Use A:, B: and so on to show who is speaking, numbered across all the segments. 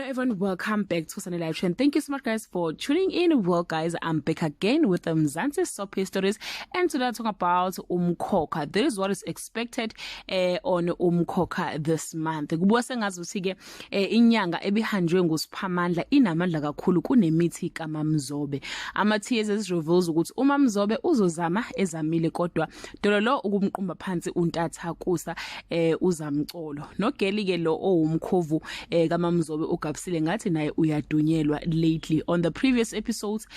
A: everyone, welcome back to Sunday Live Trend. Thank you so much guys for tuning in. Well guys, I'm back again with the Mzansi soap stories, and today I'm talking about Umkhokha. This is what is expected on Umkhokha this month. Kubuka sengazuthi ke inyanga ebihanjwe nguSiphamandla inamandla kakhulu kunemithi kaMamzobe. Ama-TSS reveals ukuthi uMamzobe uzozama ezamile kodwa dololo ukumqumba phansi untatha kusa uzamcolo. Nogeli ke lo owumkhovu kaMamzobe ugabisile ngathi naye uyadunyelwa lately. On the previous episodes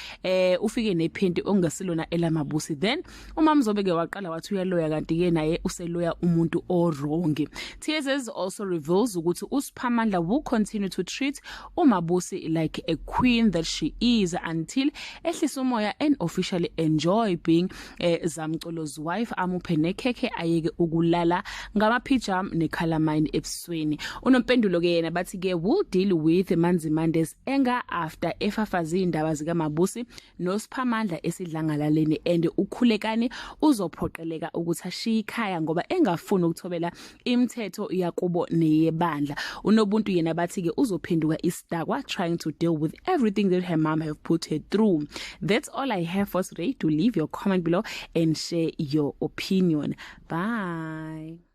A: ufike nephenti ongasilona elamabusi, then uMamzobe ke waqala wathi uyaloya kanti ke naye useloya umuntu wrong. TSS also reveals ukuthi uSiphamandla will continue to treat Umabusi like a queen that she is until ehlisa umoya and officially enjoy being Zamcolo's wife, amuphe nekhekhe ayeke ukulala ngamapijama nekhalamine ebusweni. Unompendulo ke yena bathi ke will deal with Manzimande's anger after efafazi indaba zikaMabusi noSiphamandla esidlangalaleni, and ukhulekane uzophoqeleka ukuthi ashiye ikhaya ngoba engafuni ukuthobela imithetho yakubo neyebandla. Unobuntu yena bathi ke uzophenduka isidakwa, trying to deal with everything that her mom have put her through. That's all I have for today. To leave your comment below and share your opinion. Bye.